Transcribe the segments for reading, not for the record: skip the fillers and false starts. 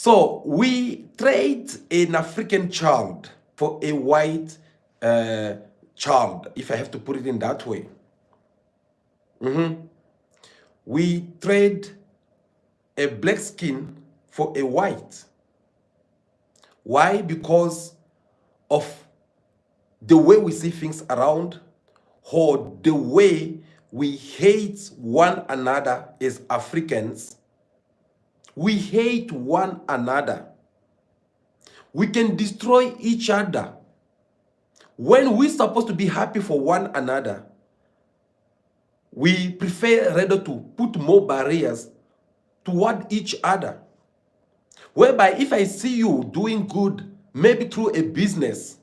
So we trade an African child for a white child, if I have to put it in that way. We trade a black skin for a white. Why? Because of the way we see things around, or the way we hate one another as Africans. We hate one another. We can destroy each other. When we're supposed to be happy for one another, we prefer rather to put more barriers toward each other. Whereby if I see you doing good, maybe through a business,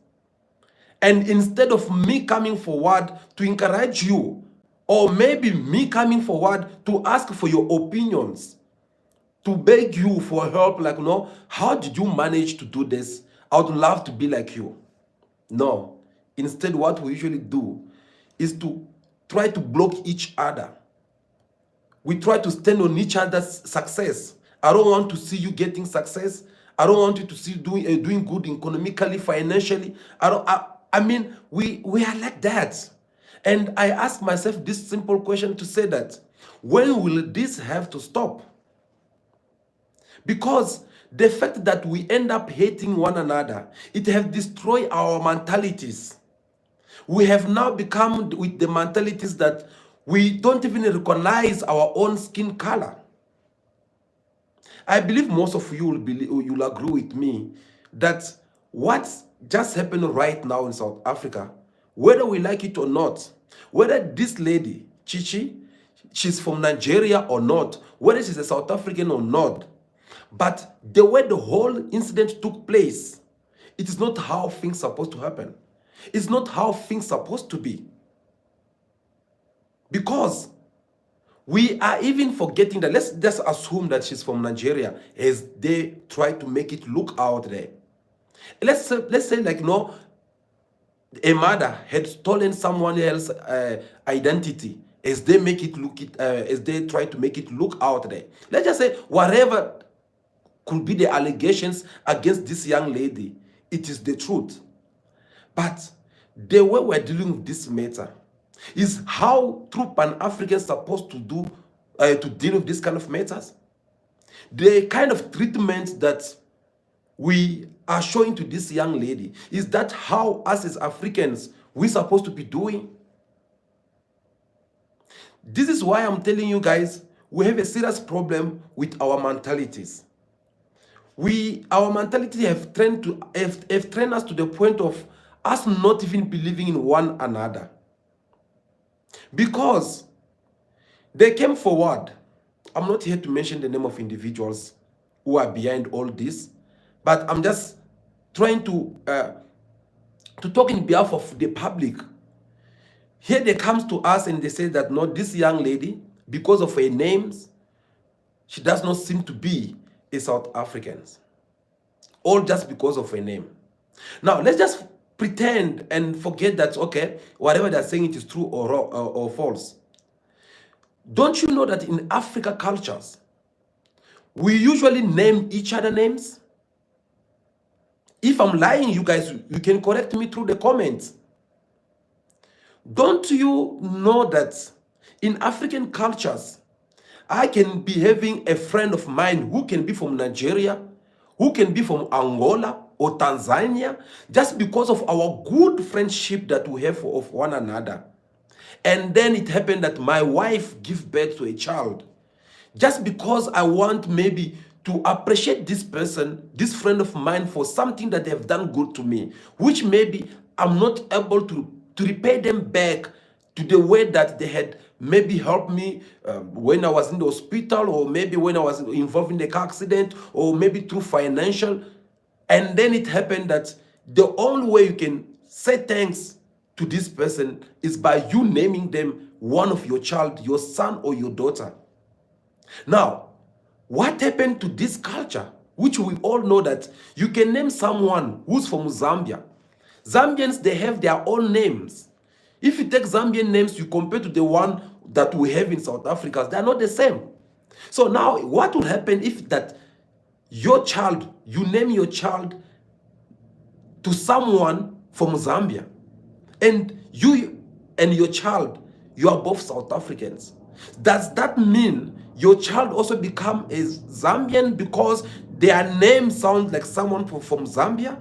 and instead of me coming forward to encourage you, or maybe me coming forward to ask for your opinions, to beg you for help, like, no, how did you manage to do this? I would love to be like you. No. Instead, what we usually do is to try to block each other. We try to stand on each other's success. I don't want to see you getting success. I don't want you to see you doing good economically, financially. I mean, we are like that. And I ask myself this simple question to say that, when will this have to stop? Because the fact that we end up hating one another, it has destroyed our mentalities. We have now become with the mentalities that we don't even recognize our own skin color. I believe most of you will agree with me that what's just happened right now in South Africa, whether we like it or not, whether this lady, Chichi, she's from Nigeria or not, whether she's a South African or not, but the way the whole incident took place, it is not how things are supposed to happen. It's not how things are supposed to be. Because we are even forgetting that, let's just assume that she's from Nigeria as they try to make it look out there. Let's say like, no, a mother had stolen someone else's identity as they make it look as they try to make it look out there. Let's just say whatever could be the allegations against this young lady, it is the truth. But the way we're dealing with this matter is how true Pan-Africans are supposed to do to deal with this kind of matters. The kind of treatment that we are showing to this young lady, is that how us as Africans we're supposed to be doing? This is why I'm telling you guys, we have a serious problem with our mentalities. Our mentality have trained us to the point of us not even believing in one another. Because they came forward. I'm not here to mention the name of individuals who are behind all this, but I'm just trying to talk in behalf of the public. Here they come to us and they say that, no, this young lady, because of her names, she does not seem to be a South African. All just because of her name. Now, let's just pretend and forget that, okay, whatever they're saying, it is true or false. Don't you know that in African cultures, we usually name each other names? If I'm lying, you guys, you can correct me through the comments. Don't you know that in African cultures, I can be having a friend of mine who can be from Nigeria, who can be from Angola or Tanzania, just because of our good friendship that we have of one another. And then it happened that my wife gave birth to a child. Just because I want maybe to appreciate this person, this friend of mine, for something that they have done good to me, which maybe I'm not able to repay them back to the way that they had maybe helped me when I was in the hospital, or maybe when I was involved in the car accident, or maybe through financial. And then it happened that the only way you can say thanks to this person is by you naming them one of your child, your son or your daughter. Now, what happened to this culture, which we all know that you can name someone who's from Zambia. Zambians, they have their own names. If you take Zambian names, you compare to the one that we have in South Africa, they are not the same. So now, what will happen if that your child, you name your child to someone from Zambia, and you and your child, you are both South Africans. Does that mean your child also become a Zambian because their name sounds like someone from Zambia?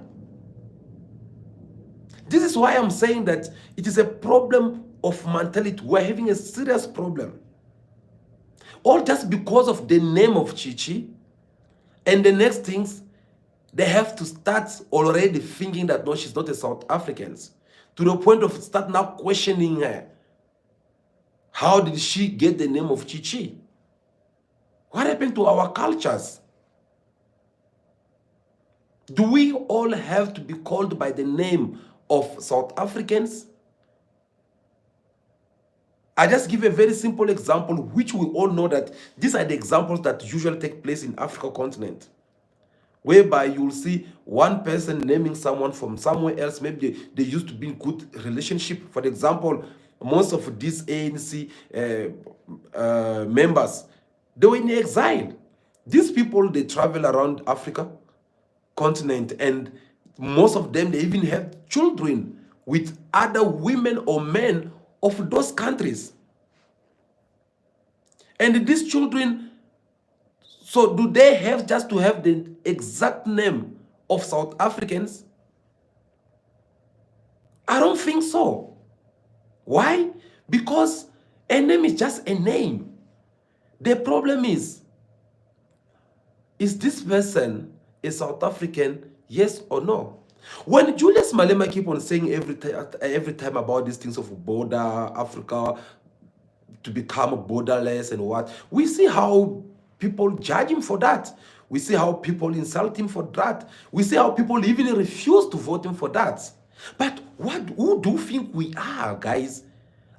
This is why I'm saying that it is a problem of mentality. We're having a serious problem. All just because of the name of Chichi, and the next things, they have to start already thinking that no, she's not a South African. To the point of start now questioning her. How did she get the name of Chichi? What happened to our cultures? Do we all have to be called by the name of South Africans? I just give a very simple example, which we all know that these are the examples that usually take place in Africa continent, whereby you will see one person naming someone from somewhere else. Maybe they used to be in good relationship. For example, most of these ANC members, they were in exile. These people, they travel around Africa continent, and most of them, they even have children with other women or men of those countries. And these children, so do they have just to have the exact name of South Africans? I don't think so. Why? Because a name is just a name. The problem is this person a South African, yes or no? When Julius Malema keep on saying every time about these things of border, Africa to become borderless and what, we see how people judge him for that. We see how people insult him for that. We see how people even refuse to vote him for that. But who do you think we are, guys?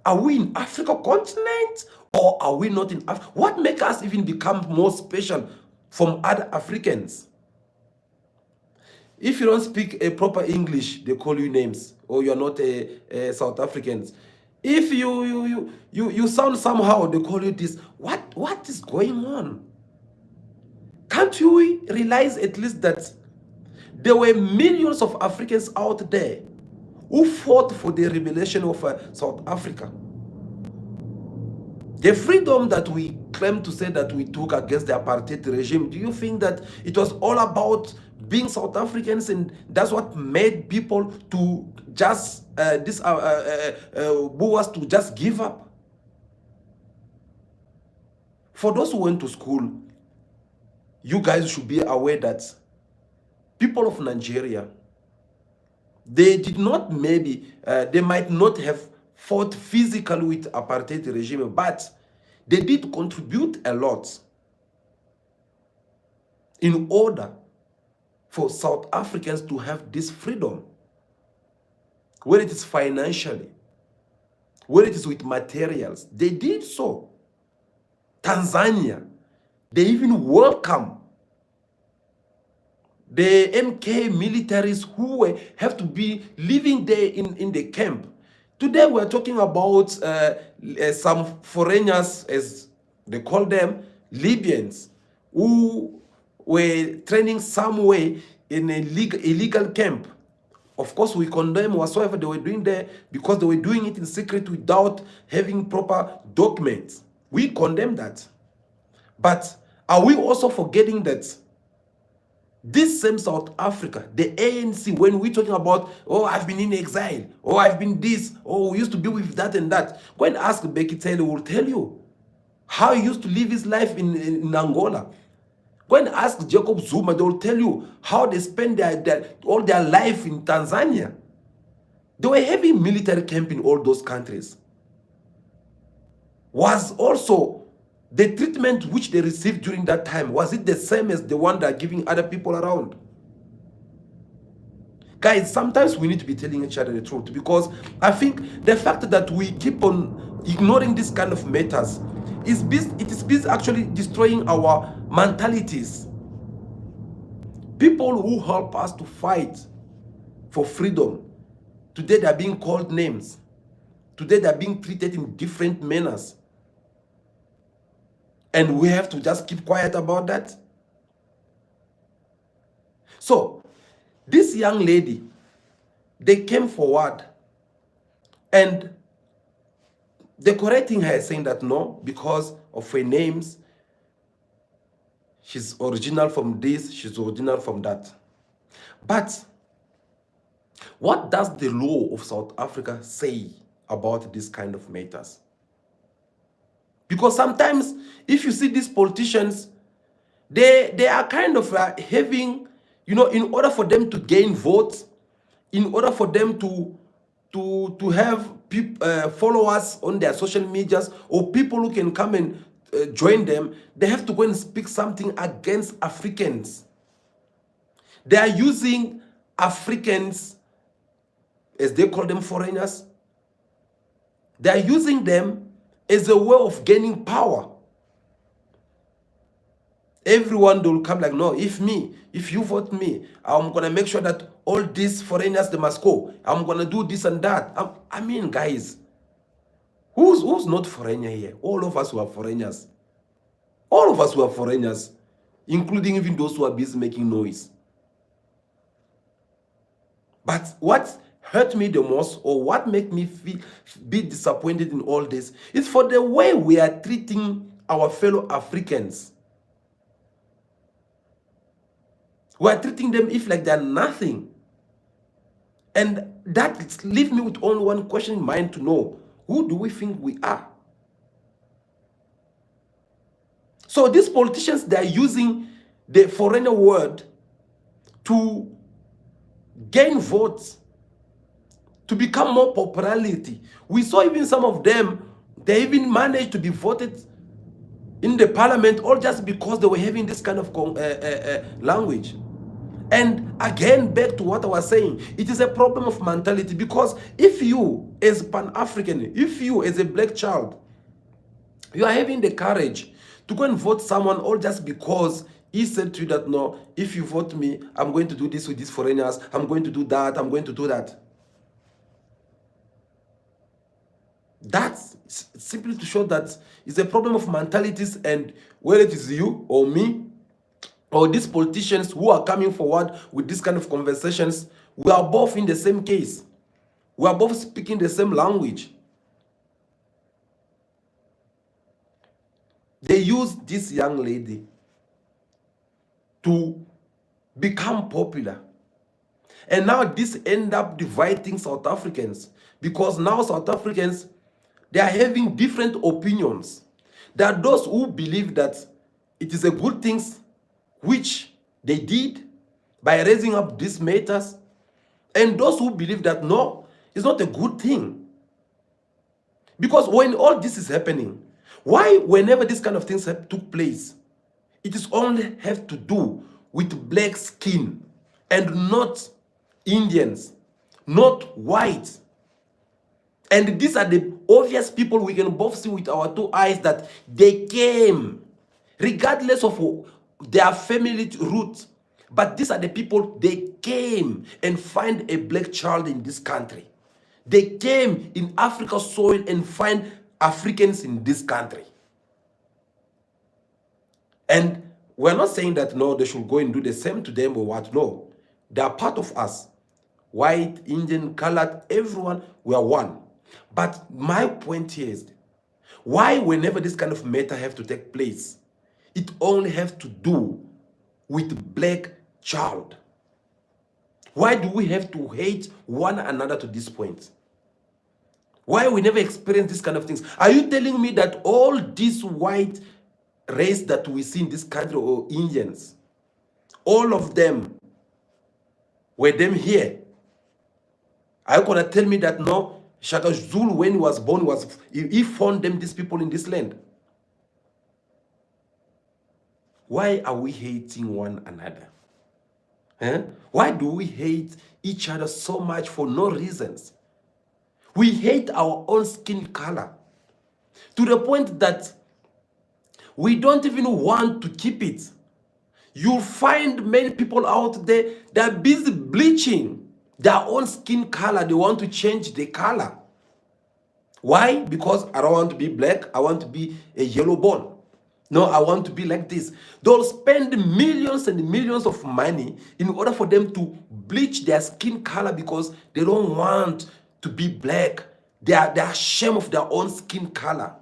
Are we in Africa continent or are we not in Africa? What makes us even become more special from other Africans? If you don't speak a proper English, they call you names, or you're not a South Africans. If you sound somehow, they call you this. What is going on? Can't you realize at least that there were millions of Africans out there who fought for the liberation of South Africa? The freedom that we claim to say that we took against the apartheid regime, do you think that it was all about being South Africans, and that's what made people to just Boers to just give up? For those who went to school, you guys should be aware that people of Nigeria, they did not they might not have fought physically with apartheid regime, but they did contribute a lot in order for South Africans to have this freedom, whether it is financially, whether it is with materials. They did so. Tanzania, they even welcome the MK militaries who have to be living there in the camp. Today we're talking about some foreigners, as they call them, Libyans, who were training somewhere in a illegal camp. Of course, we condemn whatsoever they were doing there because they were doing it in secret without having proper documents. We condemn that. But are we also forgetting that this same South Africa, the ANC, when we're talking about, oh, I've been in exile, oh, I've been this, oh, we used to be with that and that. Go and ask Becky Taylor, will tell you how he used to live his life in Angola. Go and ask Jacob Zuma, they will tell you how they spend all their life in Tanzania. They were having military camp in all those countries. Was also the treatment which they received during that time, was it the same as the one they're giving other people around? Guys, sometimes we need to be telling each other the truth, because I think the fact that we keep on ignoring this kind of matters is busy actually destroying our mentalities. People who help us to fight for freedom, today they're being called names. Today they're being treated in different manners. And we have to just keep quiet about that. So this young lady, they came forward and they're correcting her, saying that no, because of her names, she's original from this, she's original from that. But what does the law of South Africa say about this kind of matters? Because sometimes, if you see these politicians, they are kind of having, in order for them to gain votes, in order for them to have followers on their social medias, or people who can come and join them, they have to go and speak something against Africans. They are using Africans, as they call them, foreigners. They are using them as a way of gaining power. Everyone will come like, no, if you vote me, I'm going to make sure that all these foreigners, they must go. I'm going to do this and that. I mean, guys, who's not foreigner here? All of us who are foreigners. All of us who are foreigners, including even those who are busy making noise. But what hurt me the most, or what made me be disappointed in all this, is for the way we are treating our fellow Africans. We are treating them if like they're nothing. And that leaves me with only one question in mind to know, who do we think we are? So these politicians, they are using the foreigner word to gain votes, to become more popularity. We saw even some of them, they even managed to be voted in the parliament, all just because they were having this kind of language. And again, back to what I was saying, it is a problem of mentality, because if you as Pan-African, if you as a black child, you are having the courage to go and vote someone all just because he said to you that, no, if you vote me, I'm going to do this with these foreigners, I'm going to do that, I'm going to do that. That's simply to show that it's a problem of mentalities, and whether it is you or me, or these politicians who are coming forward with this kind of conversations, we are both in the same case. We are both speaking the same language. They use this young lady to become popular. And now this end up dividing South Africans, because now South Africans, they are having different opinions. There are those who believe that it is a good thing which they did by raising up these matters, and those who believe that no, it's not a good thing. Because when all this is happening, why whenever this kind of things took place, it is only have to do with black skin and not Indians, not white. And these are the obvious people we can both see with our two eyes that they came, regardless of their family roots. But these are the people, they came and find a black child in this country. They came in Africa's soil and find Africans in this country. And we're not saying that, no, they should go and do the same to them or what. No, they are part of us. White, Indian, colored, everyone, we are one. But my point here is, why whenever this kind of matter have to take place, it only has to do with black child? Why do we have to hate one another to this point? Why we never experience this kind of things? Are you telling me that all this white race that we see in this country, or Indians, all of them were them here? Are you gonna tell me that no, Shaka Zulu, when he was born, he found them, these people in this land? Why are we hating one another? Why do we hate each other so much for no reasons? We hate our own skin color to the point that we don't even want to keep it. You'll find many people out there, they're busy bleaching their own skin color. They want to change the color. Why? Because I don't want to be black, I want to be a yellow bone. No, I want to be like this. They'll spend millions and millions of money in order for them to bleach their skin color because they don't want to be black. They are ashamed of their own skin color.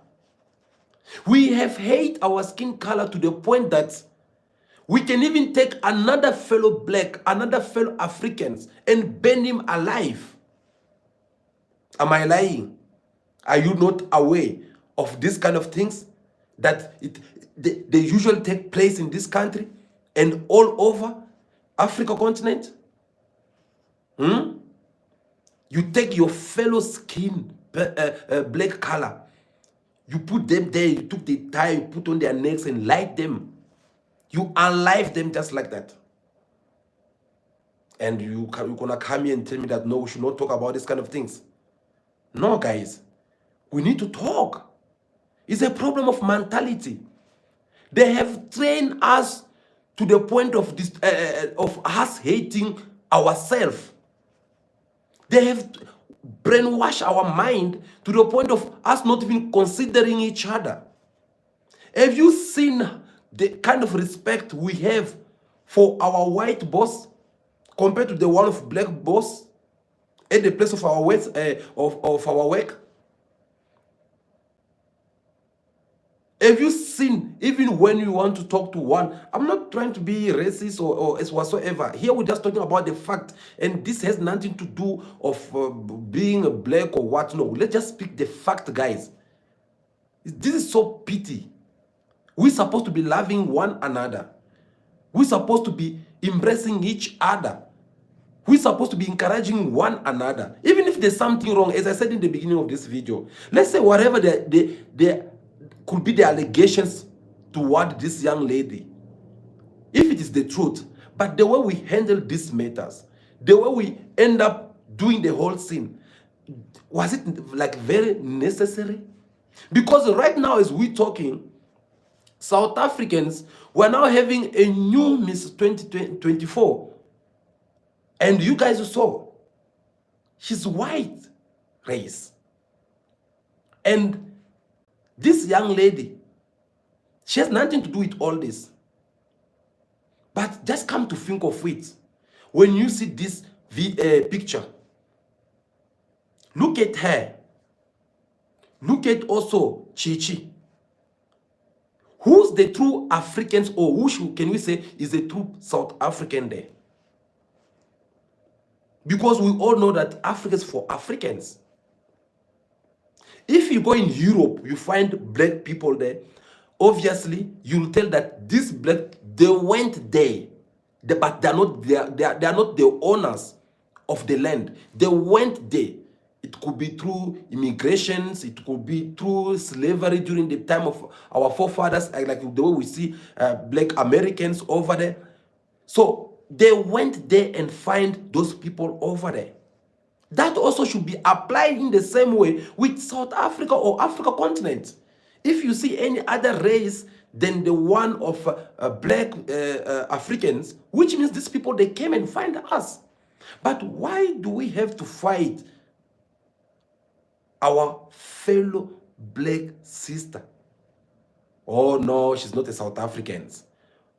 We have hate our skin color to the point that we can even take another fellow black, another fellow Africans, and burn him alive. Am I lying? Are you not aware of this kind of things? That they usually take place in this country and all over Africa continent? You take your fellow skin, black color, you put them there, you took the tie, you put on their necks and light them. You unlive them just like that. And you're gonna come here and tell me that no, we should not talk about this kind of things. No, guys, we need to talk. It's a problem of mentality. They have trained us to the point of this, of us hating ourselves. They have brainwashed our mind to the point of us not even considering each other. Have you seen the kind of respect we have for our white boss compared to the one of black boss at the place of our work, of our work? Have you seen, even when you want to talk to one, I'm not trying to be racist or as whatsoever. Here we're just talking about the fact, and this has nothing to do of being a black or what. No, let's just speak the fact, guys. This is so pity. We're supposed to be loving one another. We're supposed to be embracing each other. We're supposed to be encouraging one another. Even if there's something wrong, as I said in the beginning of this video, let's say whatever the could be the allegations toward this young lady, if it is the truth, but the way we handle these matters, the way we end up doing the whole scene, was it like very necessary? Because right now as we're talking, South Africans were now having a new Miss 2024, and you guys saw she's white race, and this young lady, she has nothing to do with all this. But just come to think of it, when you see this picture, look at her. Look at also Chichi. Who's the true Africans, or who can we say is the true South African there? Because we all know that Africa is for Africans. If you go in Europe, you find black people there. Obviously, you'll tell that these black, they went there, but they are not the owners of the land. They went there. It could be through immigrations. It could be through slavery during the time of our forefathers, like the way we see black Americans over there. So they went there and find those people over there. That also should be applied in the same way with South Africa or Africa continent. If you see any other race than the one of black Africans, which means these people, they came and find us. But why do we have to fight our fellow black sister? Oh no, she's not a South African.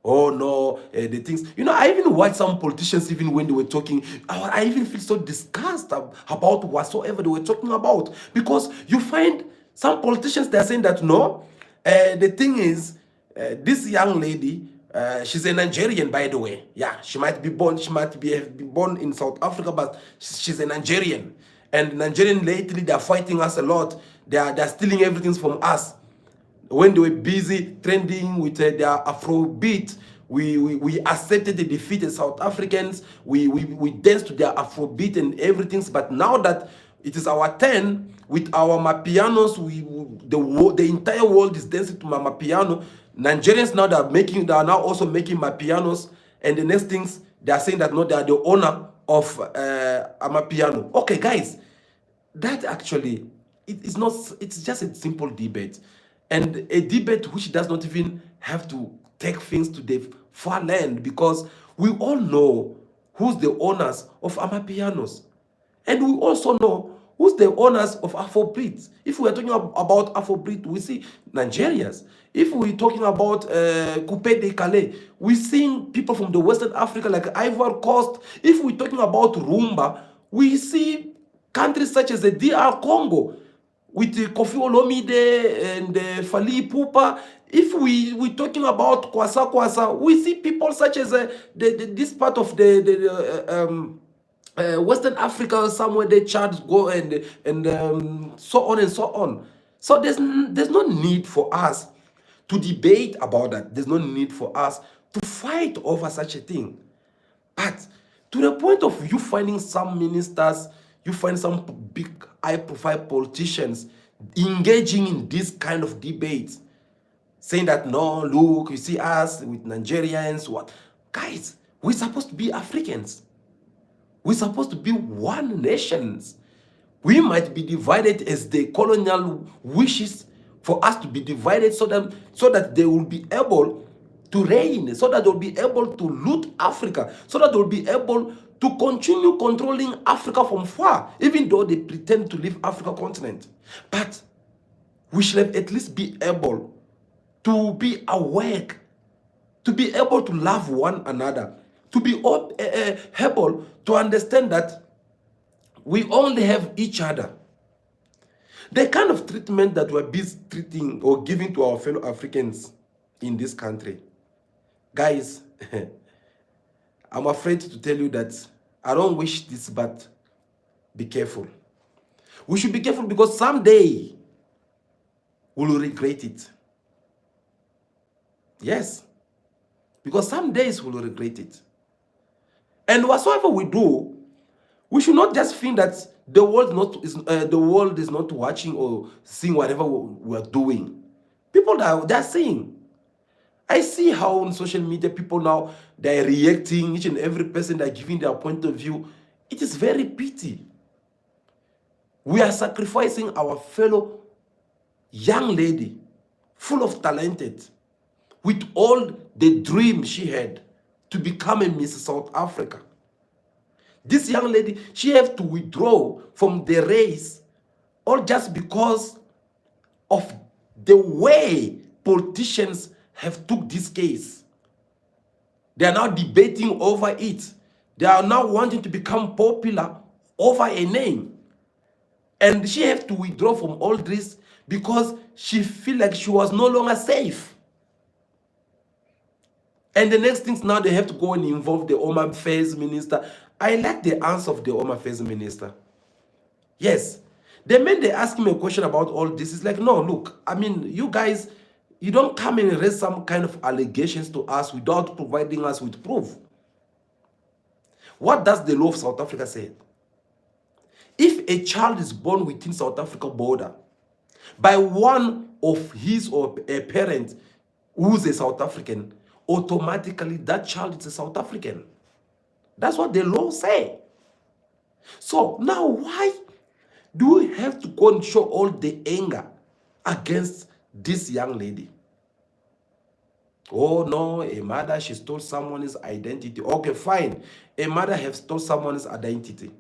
Oh no, the things. You know, I even watched some politicians, even when they were talking, I even feel so disgusted about whatsoever they were talking about. Because you find some politicians, they're saying that no, the thing is, this young lady, she's a Nigerian, by the way. Yeah, she might be born in South Africa, but she's a Nigerian. And Nigerian lately, they're fighting us a lot. They're stealing everything from us. When they were busy trending with their Afrobeat, we accepted the defeat as South Africans. We danced to their Afrobeat and everything. But now that it is our turn with our Mapianos, the entire world is dancing to Mapiano. Nigerians now they are now also making Mapianos, and the next things they are saying that no, they are the owner of Amapiano. Okay, guys, that actually it's not. It's just a simple debate. And a debate which does not even have to take things to the far land, because we all know who's the owners of Amapianos. And we also know Who's the owners of Afrobeat? If we're talking about Afrobeat, we see Nigerians. If we're talking about Coupé de Calais, we see people from the Western Africa like Ivory Coast. If we're talking about Rumba, we see countries such as the DR Congo with Kofi Olomide and Fally Ipupa. If we're talking about Kwasa Kwasa, we see people such as this part of Western Africa, somewhere they Chad go and so on and so on. So there's no need for us to debate about that. There's no need for us to fight over such a thing. But to the point of you finding some ministers, you find some big high-profile politicians engaging in this kind of debates, saying that, no, look, you see us with Nigerians, what? Guys, we're supposed to be Africans. We're supposed to be one nation. We might be divided as the colonial wishes for us to be divided so that they will be able to reign, so that they'll be able to loot Africa, so that they'll be able to continue controlling Africa from far, even though they pretend to leave Africa continent. But we should at least be able to be awake, to be able to love one another, to be able to understand that we only have each other. The kind of treatment that we're busy treating or giving to our fellow Africans in this country, guys, I'm afraid to tell you that I don't wish this, but be careful. We should be careful because someday we'll regret it. Yes, because some days we'll regret it. And whatsoever we do, we should not just think that the world is not watching or seeing whatever we're doing. People they're seeing. I see how on social media people now, they're reacting, each and every person, they're giving their point of view. It is very pity. We are sacrificing our fellow young lady, full of talented, with all the dreams she had to become a Miss South Africa. This young lady, she have to withdraw from the race, all just because of the way politicians have took this case. They are now debating over it. They are now wanting to become popular over a name. And she have to withdraw from all this because she feel like she was no longer safe. And the next things now, they have to go and involve the Home Affairs Minister. I like the answer of the Home Affairs Minister. Yes. The man, they ask him a question about all this. It's like, no, look, I mean, you guys, you don't come and raise some kind of allegations to us without providing us with proof. What does the law of South Africa say? If a child is born within South Africa border by one of his or a parent who's a South African, automatically that child is a South African. That's what the law say. So now why do we have to go and show all the anger against this young lady? Oh no, a mother, she stole someone's identity. Okay, fine. A mother has stole someone's identity.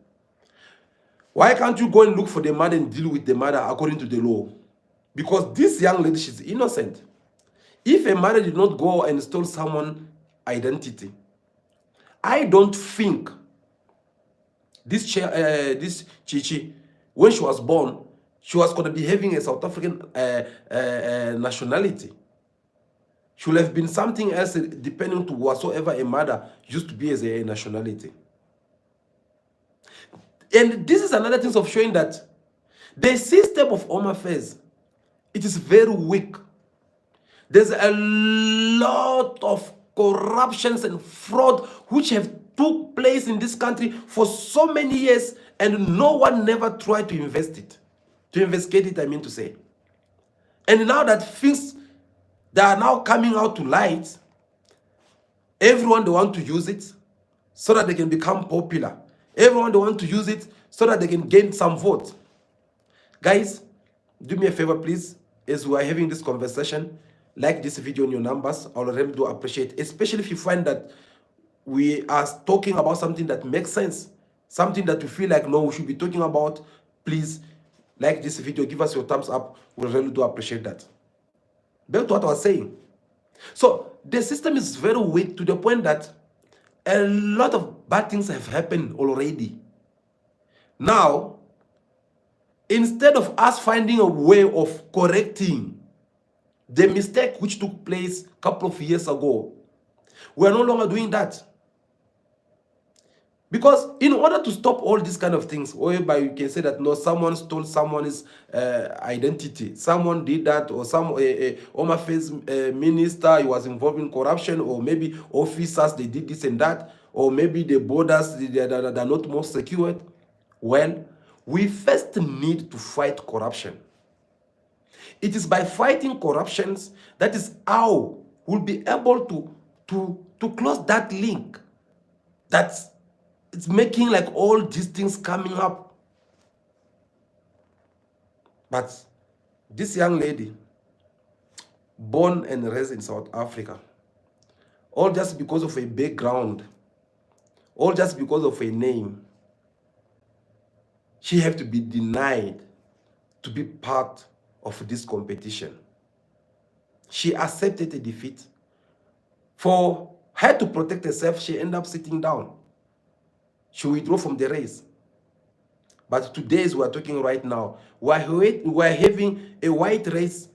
Why can't you go and look for the mother and deal with the mother according to the law? Because this young lady, she's innocent. If a mother did not go and stole someone's identity, I don't think this Chichi, when she was born, she was going to be having a South African nationality. She would have been something else depending to whatsoever a mother used to be as a nationality. And this is another thing of showing that the system of Home Affairs, it is very weak. There's a lot of corruptions and fraud which have took place in this country for so many years, and no one never tried to investigate it, I mean to say. And now that things that are now coming out to light, everyone they want to use it so that they can become popular. Everyone they want to use it so that they can gain some vote. Guys, do me a favor, please, as we are having this conversation, like this video on your numbers. I really do appreciate, especially if you find that we are talking about something that makes sense, something that you feel like, no, we should be talking about. please like this video, give us your thumbs up. We really do appreciate that. Back to what I was saying. So the system is very weak to the point that a lot of bad things have happened already. Now, instead of us finding a way of correcting the mistake which took place a couple of years ago, we are no longer doing that. Because in order to stop all these kind of things, whereby you can say that no, someone stole someone's identity, someone did that, or some Home Affairs minister, he was involved in corruption, or maybe officers, they did this and that, or maybe the borders, they're not more secured. Well, we first need to fight corruption. It is by fighting corruptions that is how we'll be able to close that link that's it's making like all these things coming up. But this young lady, born and raised in South Africa, all just because of a background, all just because of a name, she have to be denied to be part of this competition. She accepted a defeat. For her to protect herself, she ended up sitting down. She withdrew from the race. But today, as we are talking right now, we are having a white race,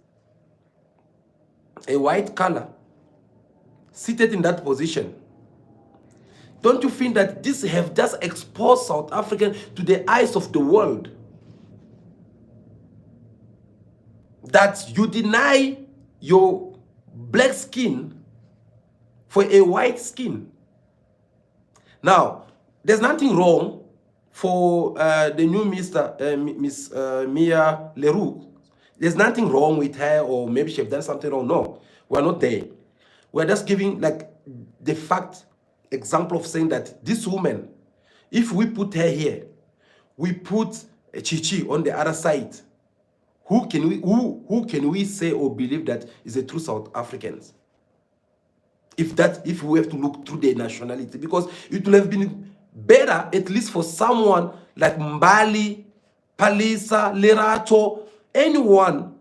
a white color, seated in that position. Don't you think that this have just exposed South African to the eyes of the world? That you deny your black skin for a white skin. Now, there's nothing wrong for the new Miss Mia Leroux. There's nothing wrong with her, or maybe she have done something wrong. No, we're not there. We're just giving like the fact example of saying that this woman, if we put her here, we put Chichi on the other side, who can we say or believe that is a true South Africans? If we have to look through their nationality, because it would have been better at least for someone like Mbali, Palisa, Lerato, anyone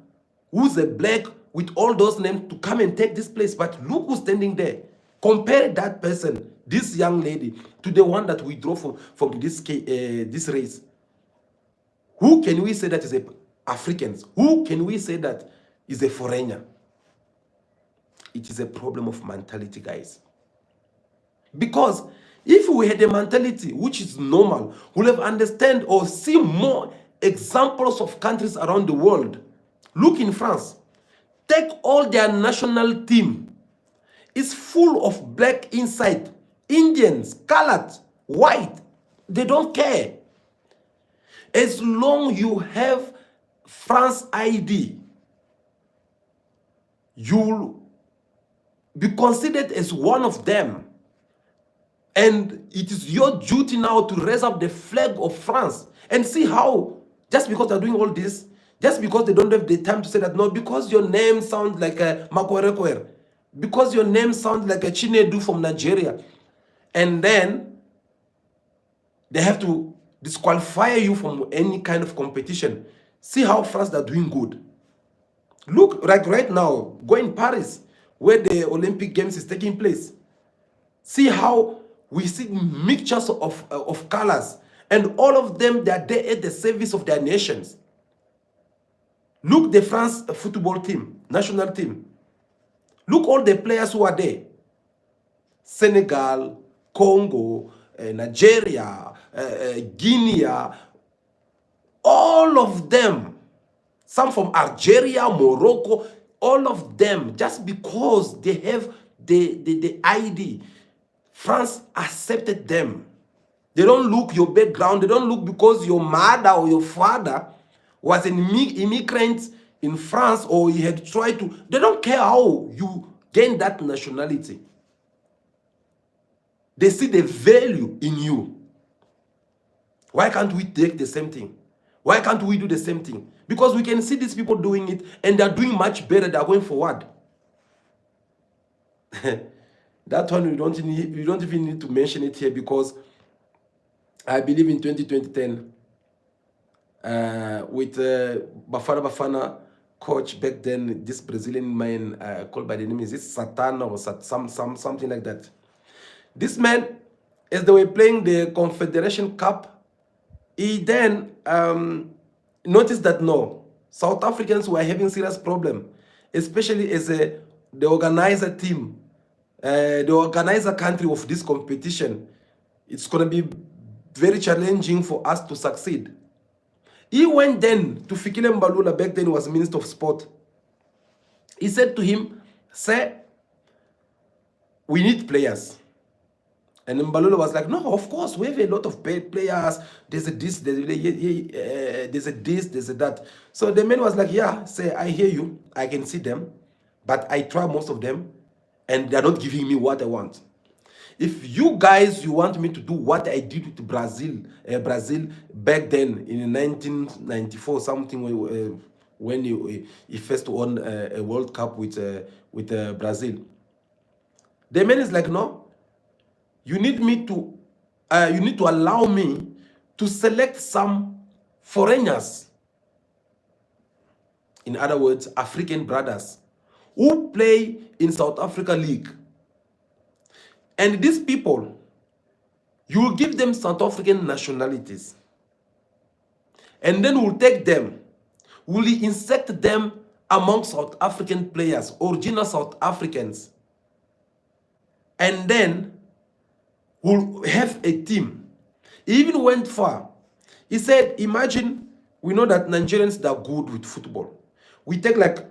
who's a black with all those names to come and take this place. But look who's standing there. Compare that person, this young lady, to the one that we draw from this race. Who can we say that is a Africans? Who can we say that is a foreigner? It is a problem of mentality, guys. Because if we had a mentality which is normal, we'll have understand or see more examples of countries around the world. Look in France. Take all their national team. It's full of black inside. Indians, colored, white. They don't care. As long you have France ID, you'll be considered as one of them. And it is your duty now to raise up the flag of France. And see how, just because they're doing all this, just because they don't have the time to say that, no, because your name sounds like a Makwerekwer, because your name sounds like a Chinedu from Nigeria, and then they have to disqualify you from any kind of competition. See how France are doing good. Look, like right now, go in Paris, where the Olympic Games is taking place. See how we see mixtures of colors, and all of them, they are there at the service of their nations. Look, the France football team, national team. Look, all the players who are there. Senegal, Congo, Nigeria, Guinea, all of them. Some from Algeria, Morocco, all of them, just because they have the ID. France accepted them. They don't look your background. They don't look because your mother or your father was an immigrant in France, or he had tried to. They don't care how you gain that nationality. They see the value in you. Why can't we take the same thing? Why can't we do the same thing? Because we can see these people doing it, and they're doing much better. They're going forward. That one, we don't even need to mention it here, because I believe in 2010, with Bafana Bafana coach back then, this Brazilian man called by the name, is it Satan or something like that. This man, as they were playing the Confederation Cup, he then noticed that no, South Africans were having serious problem, especially as the organizer team, the organizer country of this competition. It's going to be very challenging for us to succeed. He went then to Fikile Mbalula, back then was Minister of Sport. He said to him, "Sir, we need players." And Mbalula was like, "No, of course, we have a lot of paid players. There's a this, there's a this, there's a that." So the man was like, "Yeah, say, I hear you. I can see them, but I try most of them, and they're not giving me what I want. If you guys, you want me to do what I did with Brazil back then in 1994, something, when he first won a World Cup with Brazil." The man is like, "No, you need me to, you need to allow me to select some foreigners. In other words, African brothers who play in South Africa League. And these people, you will give them South African nationalities. And then we'll take them, we'll insert them among South African players, original South Africans. And then we'll have a team." He even went far. He said, "Imagine, we know that Nigerians are good with football. We take like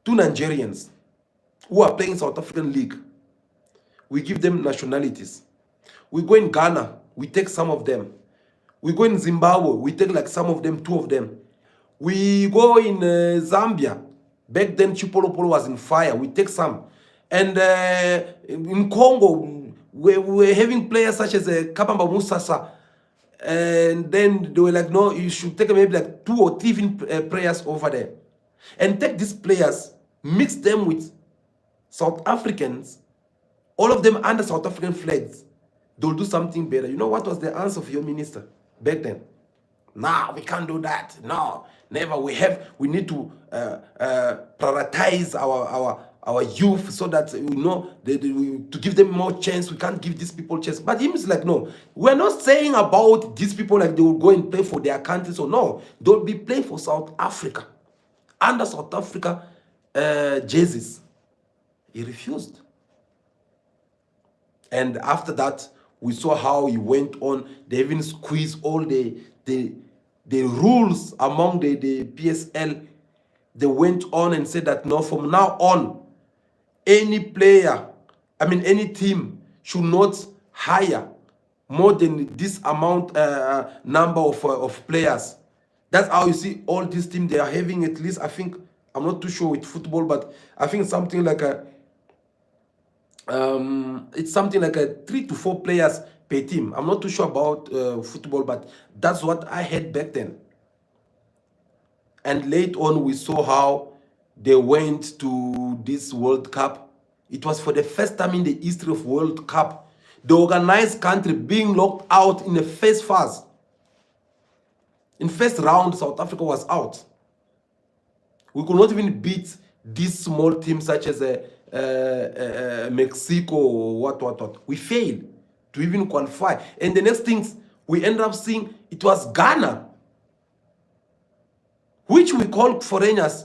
2 Nigerians who are playing South African League. We give them nationalities. We go in Ghana, we take some of them. We go in Zimbabwe, we take like some of them, 2 of them. We go in Zambia. Back then, Chipolopolo was in fire. We take some. And in Congo, we're having players such as Kabamba Musasa. And then they were like, no, you should take maybe like 2 or 3 players over there. And take these players, mix them with South Africans, all of them under South African flags. They'll do something better." You know what was the answer of your minister back then? "No, we can't do that. No, never. We need to prioritize our youth so that to give them more chance. We can't give these people chance." But him is like, "No, we're not saying about these people like they will go and play for their countries or no. They'll be playing for South Africa, under South Africa jerseys." He refused. And after that, we saw how he went on. They even squeezed all the rules among the PSL. They went on and said that no, from now on, any team should not hire more than this amount number of players. That's how you see all these teams, they are having at least, I think, I'm not too sure with football, but I think something like it's something like 3 to 4 players per team. I'm not too sure about football, but that's what I had back then. And later on, we saw how they went to this World Cup. It was for the first time in the history of World Cup, the organized country being locked out in the first phase. In first round, South Africa was out. We could not even beat these small teams such as Mexico or what. We failed to even qualify. And the next things we ended up seeing, it was Ghana, which we call foreigners,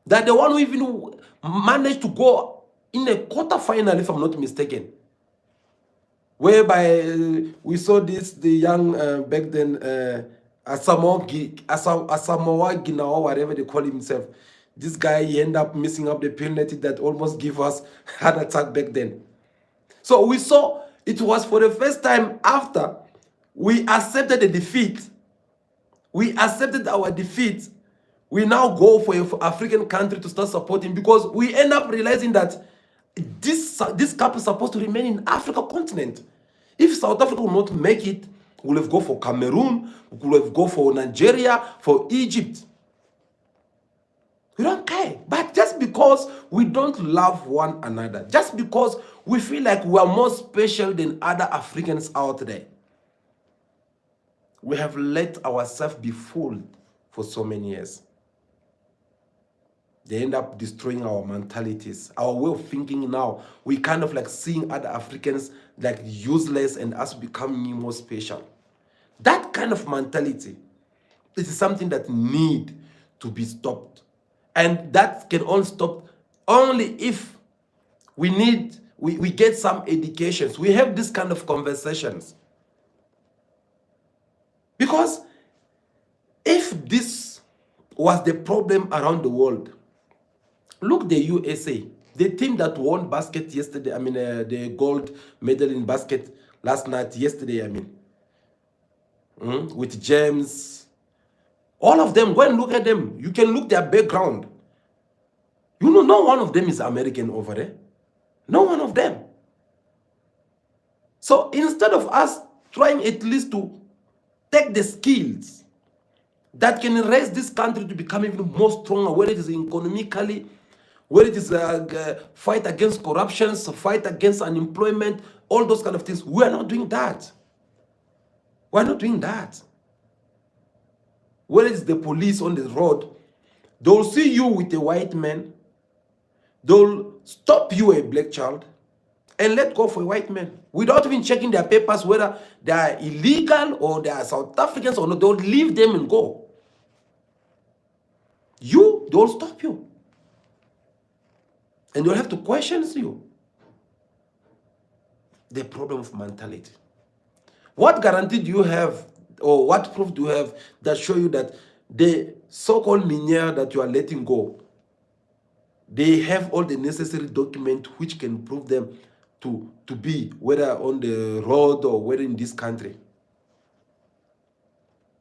that the one who even managed to go in a quarter-final, if I'm not mistaken, whereby we saw the young back then, Asamoah Ginawa, or whatever they call himself. This guy, he ended up missing up the penalty that almost gave us heart attack back then. So we saw it was for the first time after we accepted the defeat. We accepted our defeat. We now go for an African country to start supporting, because we end up realizing that this cup is supposed to remain in Africa continent. If South Africa will not make it, we'll have go for Cameroon, we'll have go for Nigeria, for Egypt. We don't care. But just because we don't love one another, just because we feel like we are more special than other Africans out there, we have let ourselves be fooled for so many years. They end up destroying our mentalities, our way of thinking now. We kind of like seeing other Africans like useless and us becoming more special. That kind of mentality is something that need to be stopped. And that can only stop only if we get some educations. We have this kind of conversations. Because if this was the problem around the world, look the USA, the team that won basket yesterday, the gold medal in basket last night, yesterday, with James, all of them, go and look at them. You can look their background. You know, no one of them is American over there. No one of them. So instead of us trying at least to take the skills that can raise this country to become even more stronger, whether it is economically, whether it is fight against corruption, fight against unemployment, all those kind of things, we are not doing that. We're not doing that. Whether it's the police on the road, they'll see you with a white man, they'll stop you, a black child, and let go for a white man without even checking their papers, whether they are illegal or they are South Africans or not. They'll leave them and go. They'll stop you. And they'll have to question you. The problem of mentality. What guarantee do you have, or what proof do you have that show you that the so-called minier that you are letting go, they have all the necessary documents which can prove them to be, whether on the road or whether in this country?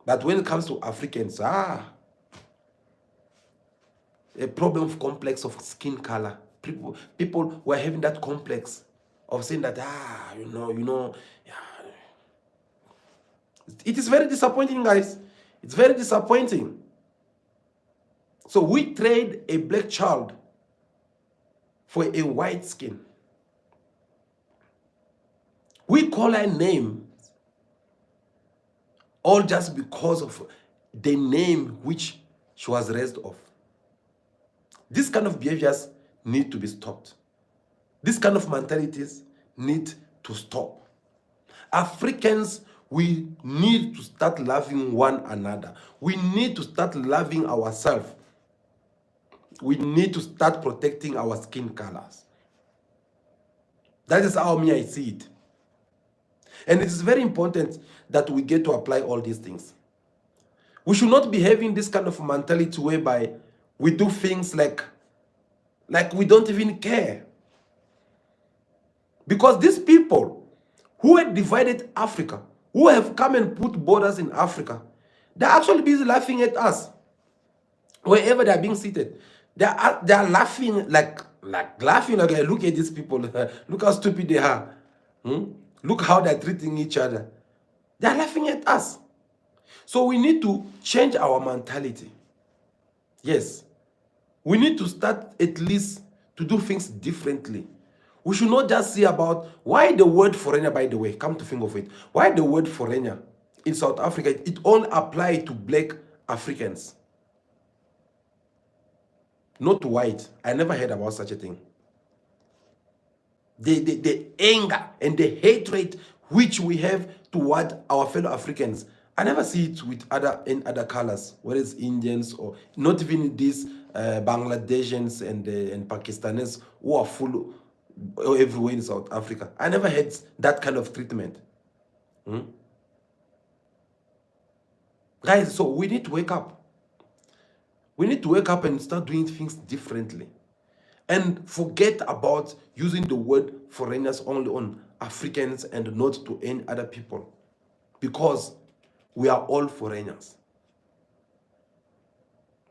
But when it comes to Africans, a problem of complex of skin color. People were having that complex of saying that, yeah. It is very disappointing, guys. It's very disappointing. So we trade a black child for a white skin. We call her names all just because of the name which she was raised off. This kind of behaviors need to be stopped. This kind of mentalities need to stop. Africans, we need to start loving one another. We need to start loving ourselves. We need to start protecting our skin colors. That is how I see it. And it is very important that we get to apply all these things. We should not be having this kind of mentality whereby we do things like we don't even care. Because these people who had divided Africa, who have come and put borders in Africa, they're actually busy laughing at us. Wherever they're being seated, they're laughing like look at these people. Look how stupid they are. Look how they're treating each other. They're laughing at us. So we need to change our mentality. Yes. We need to start at least to do things differently. We should not just see about why the word foreigner, by the way, come to think of it, why the word foreigner in South Africa, it only applies to black Africans, not to white. I never heard about such a thing. The anger and the hatred which we have toward our fellow Africans, I never see it with other colors, whether it's Indians or not even these Bangladeshis and Pakistanis who are full everywhere in South Africa. I never had that kind of treatment. Guys, so we need to wake up. We need to wake up and start doing things differently. And forget about using the word foreigners only on Africans and not to any other people. Because we are all foreigners.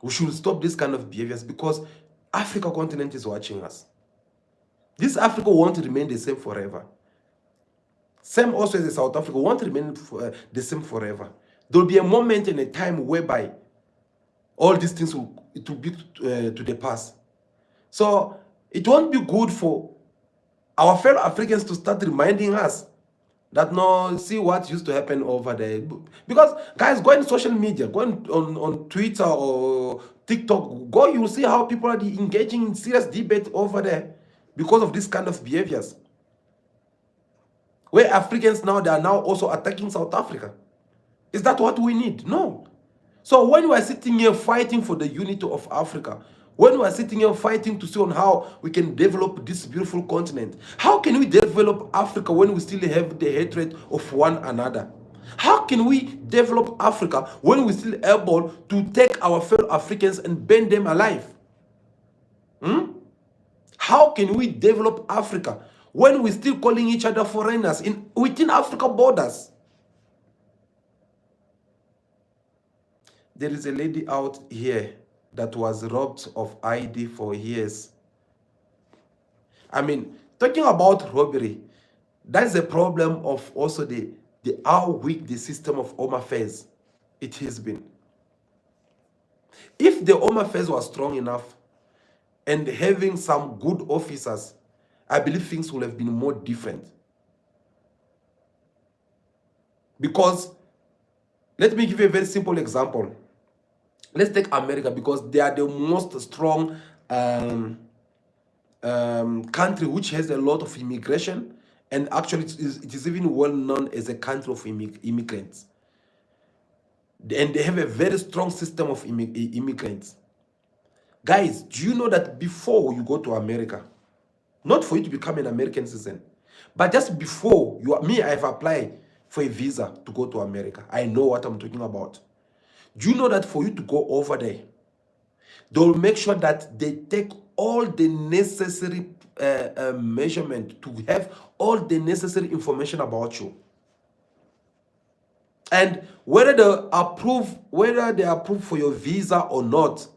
We should stop this kind of behaviors because Africa continent is watching us. This Africa won't remain the same forever. Same also as South Africa won't remain the same forever. There will be a moment and a time whereby all these things will be to the past. So it won't be good for our fellow Africans to start reminding us That no, see what used to happen over there. Because guys, go on social media, go on Twitter or TikTok, go, you'll see how people are engaging in serious debate over there because of this kind of behaviors. Where Africans now, they are now also attacking South Africa. Is that what we need? No. So when we are sitting here fighting for the unity of Africa, when we are sitting here fighting to see on how we can develop this beautiful continent, how can we develop Africa when we still have the hatred of one another? How can we develop Africa when we're still able to take our fellow Africans and burn them alive? How can we develop Africa when we're still calling each other foreigners within Africa borders? There is a lady out here that was robbed of ID for years. I mean, talking about robbery, that's a problem of also the how weak the system of Home Affairs it has been. If the Home Affairs was strong enough and having some good officers, I believe things would have been more different. Because, let me give you a very simple example. Let's take America, because they are the most strong country which has a lot of immigration, and actually it is even well known as a country of immigrants. And they have a very strong system of immigrants. Guys, do you know that before you go to America, not for you to become an American citizen, but just before I have applied for a visa to go to America. I know what I'm talking about. Do you know that for you to go over there, they'll make sure that they take all the necessary measurement to have all the necessary information about you. And whether they approve for your visa or not,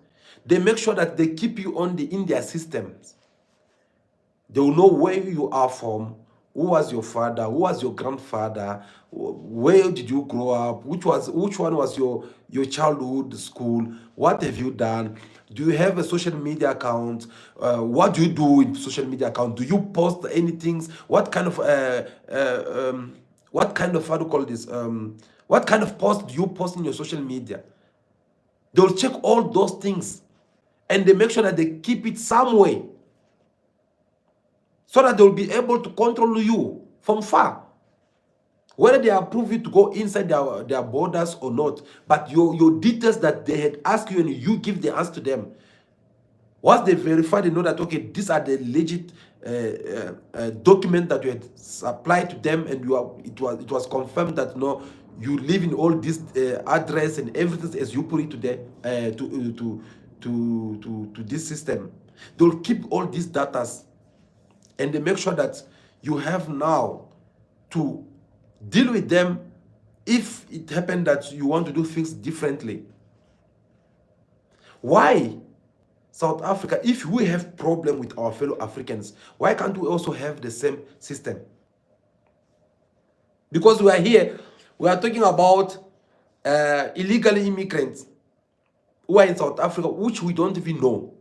they make sure that they keep you in their systems. They will know where you are from, who was your father, who was your grandfather, where did you grow up, which one was your childhood school, what have you done, do you have a social media account, what do you do with social media account, do you post anything, what kind of how to call this, what kind of post do you post in your social media? They'll check all those things, and they make sure that they keep it some way, so that they'll be able to control you from far. Whether they approve you to go inside their borders or not, but your details that they had asked you and you give the answer to them. Once they verify, they know that, okay, these are the legit document that you had supplied to them, and it was confirmed that no, you live in all this address and everything as you put it to this system. They'll keep all these data, and they make sure that you have now to deal with them if it happened that you want to do things differently. Why South Africa, if we have problem with our fellow Africans, why can't we also have the same system? Because we are here, we are talking about illegal immigrants who are in South Africa, which we don't even know.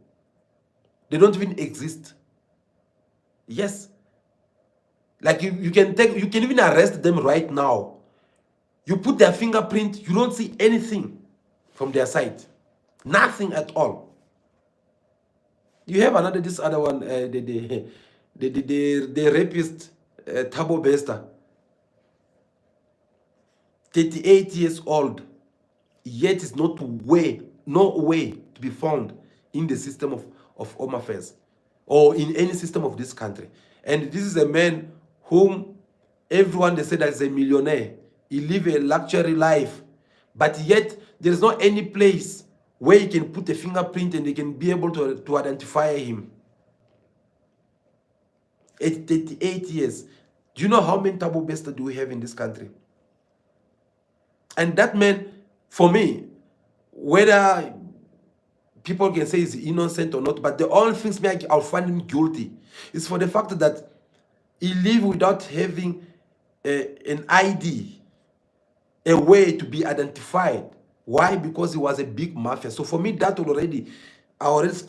They don't even exist. Yes. Like you can even arrest them right now. You put their fingerprint, you don't see anything from their side. Nothing at all. You have this other one, the rapist, Thabo Bester. 38 years old, yet is no way to be found in the system of Home Affairs or in any system of this country. And this is a man whom everyone, they say that is a millionaire. He live a luxury life, but yet there is not any place where you can put a fingerprint and they can be able to identify him. At 38 years. Do you know how many Thabo Bester do we have in this country? And that man, for me, whether people can say he's innocent or not, but the only things I'll find him guilty is for the fact that he lived without having an ID, a way to be identified. Why? Because he was a big mafia. So for me, I already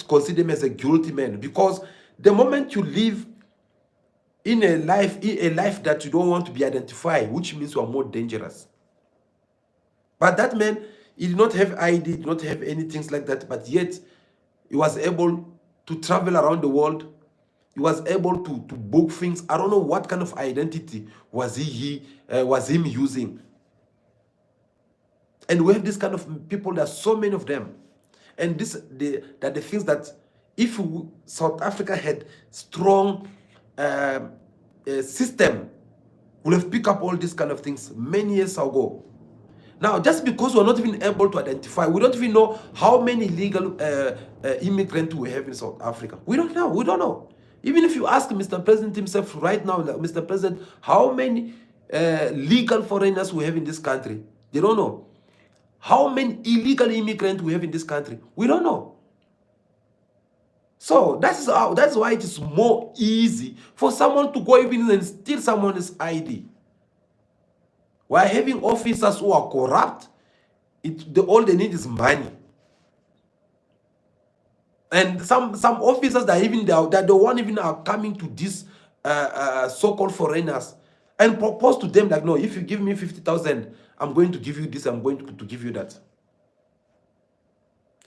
consider him as a guilty man, because the moment you live in a life that you don't want to be identified, which means you are more dangerous. But that man, he did not have ID, did not have anything like that, but yet he was able to travel around the world. He was able to book things. I don't know what kind of identity was was him using. And we have this kind of people. There's so many of them, and the things that if South Africa had strong system, we'll have picked up all these kind of things many years ago. Now, just because we're not even able to identify, we don't even know how many legal immigrants we have in South Africa. We don't know. We don't know. Even if you ask Mr. President himself right now, like, Mr. President, how many legal foreigners we have in this country? They don't know. How many illegal immigrants we have in this country? We don't know. So that's why it is more easy for someone to go even and steal someone's ID. We're having officers who are corrupt. All they need is money. And some officers that the one even are coming to these so-called foreigners and propose to them like, no, if you give me 50,000, I'm going to give you this, I'm going to give you that.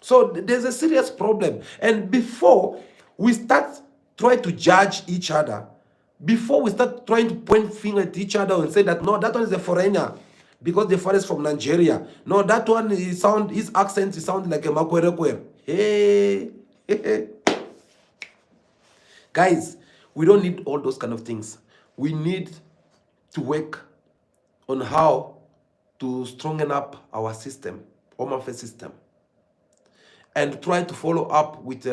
So there's a serious problem. And before we start trying to judge each other, before we start trying to point finger at each other and say that, no, that one is a foreigner because the foreigner is from Nigeria. No, that one, his accent sounds like a Makwerekwer. Hey. Guys, we don't need all those kind of things. We need to work on how to strengthen up our system, Home Affairs system, and try to follow up with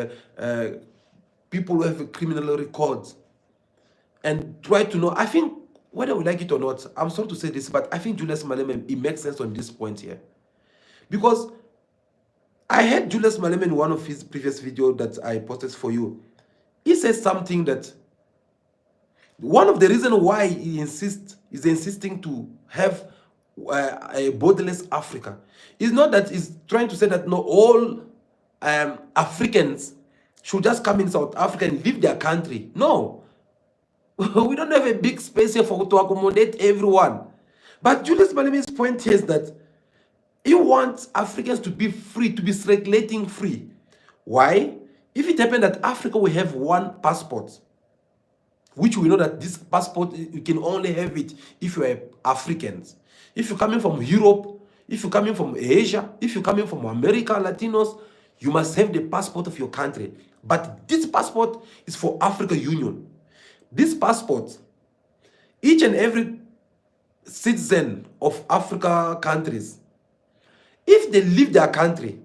people who have criminal records, and try to know. I think, whether we like it or not, I'm sorry to say this, but I think Julius Malema, it makes sense on this point here. Because I heard Julius Malema in one of his previous videos that I posted for you. He says something that one of the reasons why he is insisting to have a borderless Africa is not that he's trying to say that no, all Africans should just come in South Africa and leave their country. No. We don't have a big space here to accommodate everyone. But Julius Malema's point is that he wants Africans to be free, to be circulating free. Why? If it happened that Africa will have one passport, which we know that this passport, you can only have it if you are Africans. If you're coming from Europe, if you're coming from Asia, if you're coming from America, Latinos, you must have the passport of your country. But this passport is for Africa Union. This passport, each and every citizen of Africa countries, if they leave their country,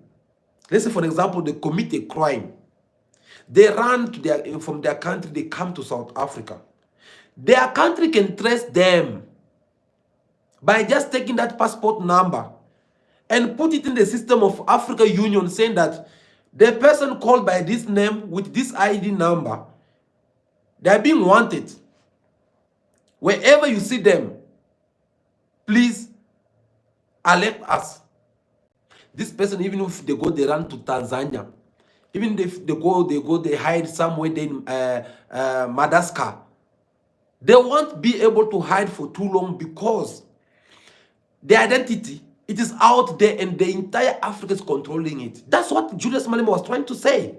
let's say for example, they commit a crime, they run to from their country, they come to South Africa. Their country can trace them by just taking that passport number and put it in the system of Africa Union, saying that the person called by this name with this ID number, they are being wanted. Wherever you see them, please alert us. This person, even if they go, they run to Tanzania. Even if they hide somewhere in Madagascar. They won't be able to hide for too long because the identity, it is out there and the entire Africa is controlling it. That's what Julius Malema was trying to say.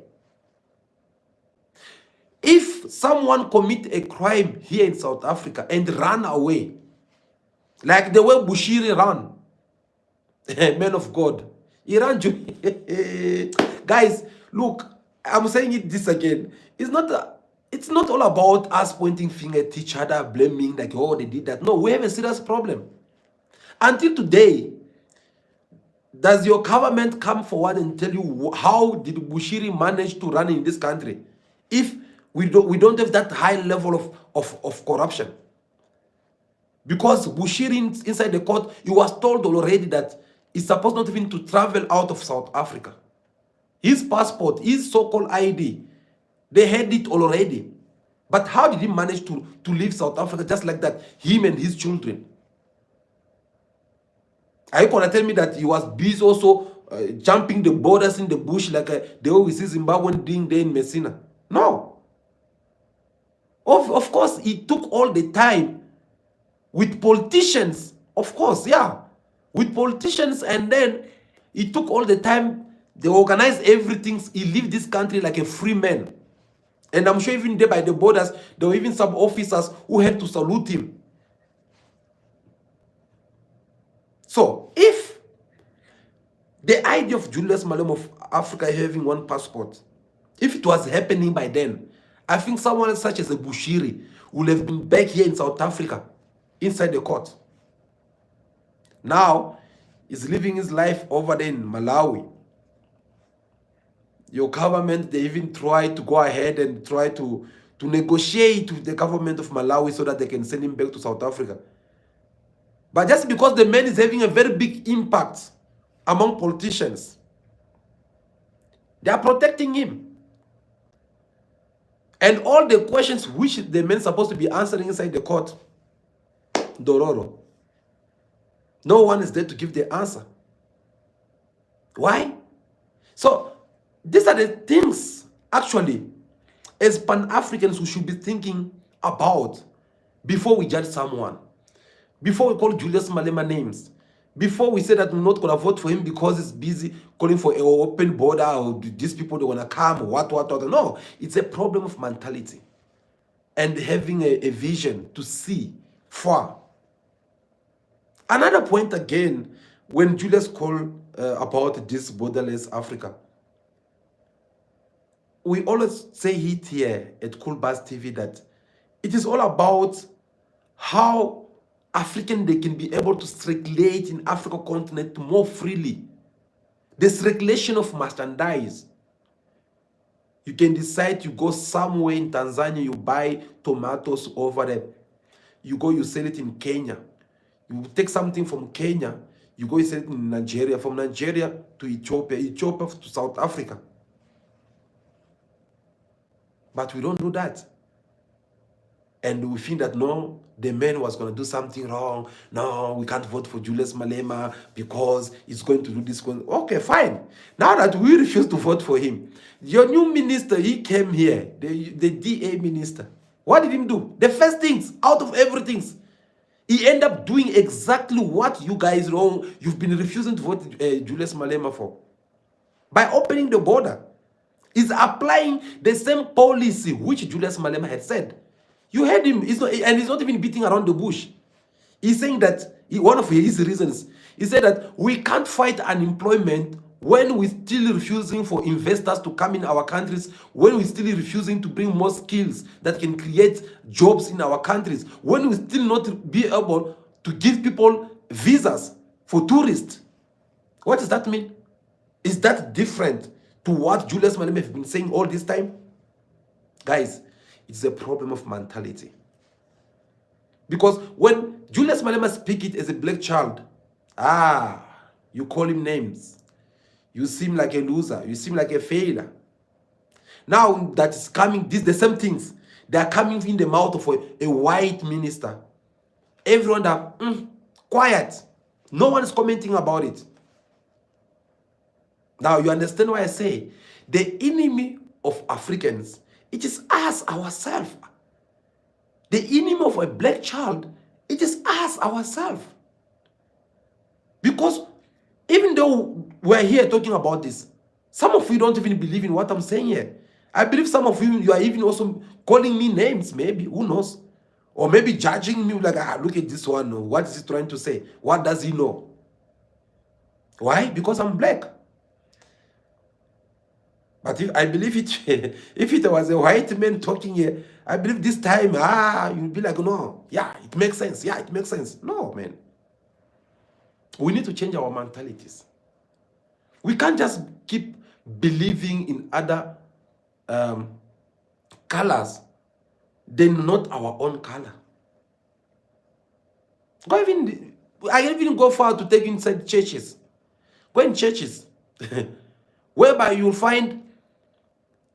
If someone commit a crime here in South Africa and run away, like the way Bushiri ran, man of God, he ran. Guys, look, I'm saying this again. It's not all about us pointing finger at each other, blaming like, oh, they did that. No, we have a serious problem. Until today, does your government come forward and tell you how did Bushiri manage to run in this country if we don't have that high level of corruption? Because Bushiri inside the court, he was told already that he's supposed not even to travel out of South Africa. His passport, his so-called ID, they had it already. But how did he manage to leave South Africa just like that, him and his children? Are you going to tell me that he was busy also jumping the borders in the bush like the way we see Zimbabwean doing there in Messina? No. Of course, it took all the time with politicians, of course, yeah, with politicians, and then it took all the time. They organized everything. He lived this country like a free man. And I'm sure even there by the borders, there were even some officers who had to salute him. So if the idea of Julius Malema of Africa having one passport, if it was happening by then, I think someone such as a Bushiri would have been back here in South Africa, inside the court. Now, he's living his life over there in Malawi. Your government, they even try to go ahead and try to negotiate with the government of Malawi so that they can send him back to South Africa. But just because the man is having a very big impact among politicians, they are protecting him. And all the questions which the man is supposed to be answering inside the court, Dororo. No one is there to give the answer. Why? So, these are the things, actually, as Pan-Africans we should be thinking about before we judge someone. Before we call Julius Malema names. Before we say that we're not going to vote for him because he's busy calling for an open border, or these people, they want to come, or what. No, it's a problem of mentality. And having a vision to see far. Another point again, when Julius called about this borderless Africa, we always say it here at Cool Buzz TV that it is all about how African they can be able to circulate in Africa continent more freely. The circulation of merchandise. You can decide to go somewhere in Tanzania, you buy tomatoes over there. You go, you sell it in Kenya. You take something from Kenya, you go, you sell it in Nigeria. From Nigeria to Ethiopia, Ethiopia to South Africa. But we don't do that. And we think that, no, the man was going to do something wrong. No, we can't vote for Julius Malema because he's going to do this. Okay, fine. Now that we refuse to vote for him, your new minister, he came here, the DA minister. What did he do? The first things, out of everything, he ended up doing exactly what you guys wrong. You've been refusing to vote Julius Malema for. By opening the border. He's applying the same policy which Julius Malema had said. You heard him, and he's not even beating around the bush. He's saying that, one of his reasons, he said that we can't fight unemployment when we're still refusing for investors to come in our countries, when we're still refusing to bring more skills that can create jobs in our countries, when we still not be able to give people visas for tourists. What does that mean? Is that different to what Julius Malema has been saying all this time? Guys, it's a problem of mentality. Because when Julius Malema speaks it as a black child, you call him names. You seem like a loser. You seem like a failure. Now that is coming, the same things, they are coming in the mouth of a white minister. Everyone are quiet. No one is commenting about it. Now you understand why I say the enemy of Africans, it is us ourselves. The enemy of a black child, it is us ourselves. Because even though we're here talking about this, some of you don't even believe in what I'm saying here. I believe some of you are even also calling me names, maybe, who knows? Or maybe judging me like, look at this one, what is he trying to say? What does he know? Why? Because I'm black. But if I believe it, if it was a white man talking here, I believe this time, you'll be like, no, yeah, it makes sense. Yeah, it makes sense. No, man. We need to change our mentalities. We can't just keep believing in other colors than not our own color. I even go far to take inside churches. Go in churches, whereby you'll find,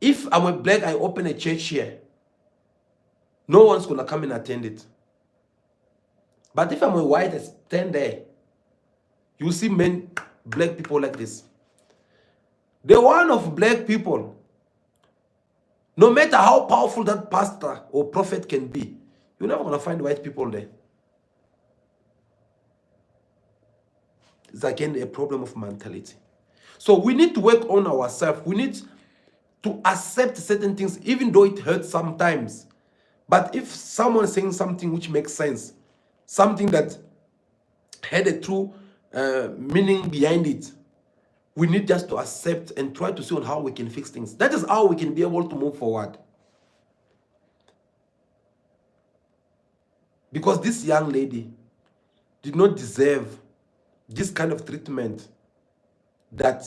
if I'm a black, I open a church here, no one's going to come and attend it. But if I'm a white, I stand there, you see black people like this. The one of black people, No matter how powerful that pastor or prophet can be, you're never going to find white people there. It's again a problem of mentality. So we need to work on ourselves. We need to accept certain things, even though it hurts sometimes. But if someone is saying something which makes sense, something that had a true meaning behind it, we need just to accept and try to see on how we can fix things. That is how we can be able to move forward. Because this young lady did not deserve this kind of treatment that